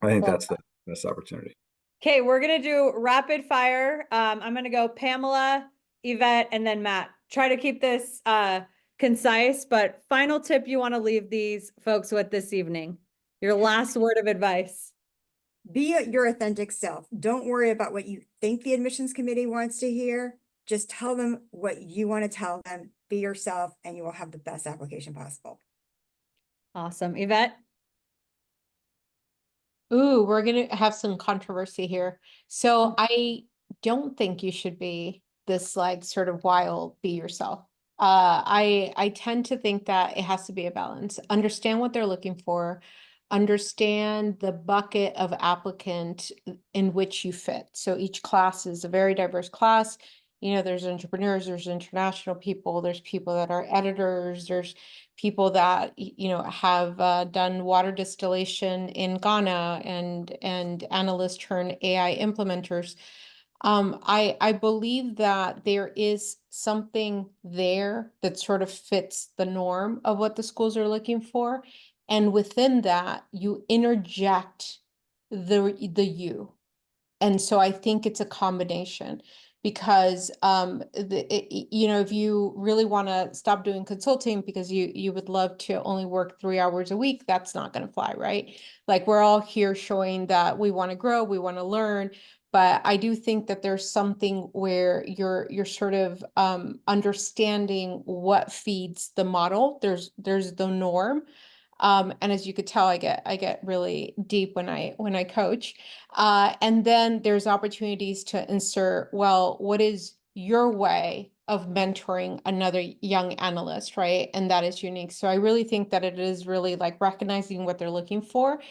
I think that's the best opportunity. Okay, we're gonna do rapid fire. I'm gonna go Pamela, Yvette, and then Matt. Try to keep this concise, but final tip you want to leave these folks with this evening. Your last word of advice. Be your authentic self. Don't worry about what you think the admissions committee wants to hear. Just tell them what you want to tell them. Be yourself, and you will have the best application possible. Awesome. Yvette? Ooh, we're gonna have some controversy here. So I don't think you should be this like sort of wild, be yourself. I tend to think that it has to be a balance. Understand what they're looking for, understand the bucket of applicant in which you fit. So each class is a very diverse class. You know, there's entrepreneurs, there's international people, there's people that are editors, there's people that you know have done water distillation in Ghana and analysts turn AI implementers. I believe that there is something there that sort of fits the norm of what the schools are looking for, and within that you interject the you. And so I think it's a combination because you know, if you really want to stop doing consulting because you would love to only work 3 hours a week, that's not going to fly, right? Like we're all here showing that we want to grow, we want to learn, but I do think that there's something where you're sort of understanding what feeds the model. There's the norm. And as you could tell, I get really deep when I coach. And then there's opportunities to insert, well, what is your way of mentoring another young analyst, right? And that is unique. So I really think that it is really like recognizing what they're looking for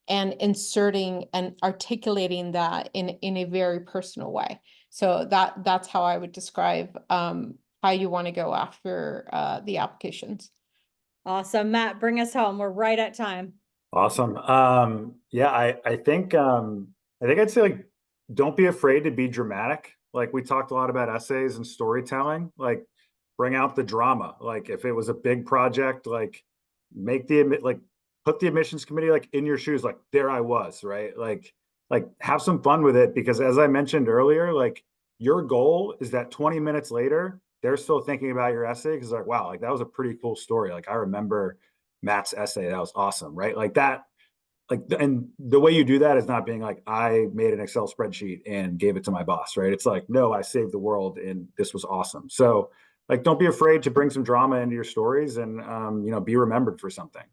and inserting and articulating that in a very personal way. So that's how I would describe how you want to go after the applications. Awesome. Matt, bring us home. We're right at time. Awesome. Yeah, I think I'd say like don't be afraid to be dramatic. Like we talked a lot about essays and storytelling, like bring out the drama. Like if it was a big project, like make put the admissions committee like in your shoes, like there I was, right? Like have some fun with it because as I mentioned earlier, like your goal is that 20 minutes later, they're still thinking about your essay because like, wow, like that was a pretty cool story. Like I remember Matt's essay. That was awesome, right? Like that, and the way you do that is not being like, I made an Excel spreadsheet and gave it to my boss, right? It's like, no, I saved the world and this was awesome. So like, don't be afraid to bring some drama into your stories and, you know, be remembered for something.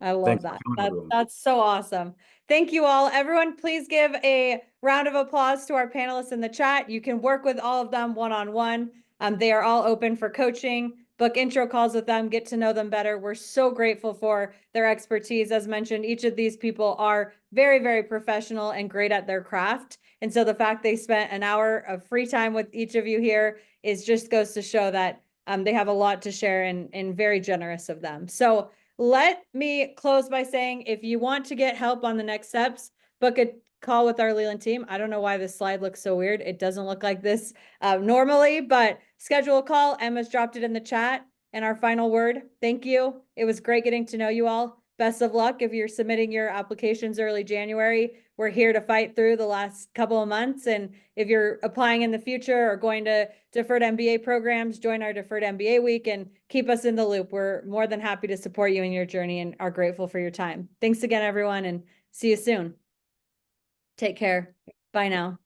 I love Thanks for that. coming, everyone. That's so awesome. Thank you all. Everyone, please give a round of applause to our panelists in the chat. You can work with all of them one-on-one. They are all open for coaching, book intro calls with them, get to know them better. We're so grateful for their expertise. As mentioned, each of these people are very, very professional and great at their craft. And so the fact they spent an hour of free time with each of you here is just goes to show that they have a lot to share and very generous of them. So let me close by saying, if you want to get help on the next steps, book a call with our Leland team. I don't know why this slide looks so weird. It doesn't look like this normally, but schedule a call. Emma's dropped it in the chat. And our final word, thank you. It was great getting to know you all. Best of luck if you're submitting your applications early January. We're here to fight through the last couple of months. And if you're applying in the future or going to deferred MBA programs, join our deferred MBA week and keep us in the loop. We're more than happy to support you in your journey and are grateful for your time. Thanks again, everyone, and see you soon. Take care. Bye now.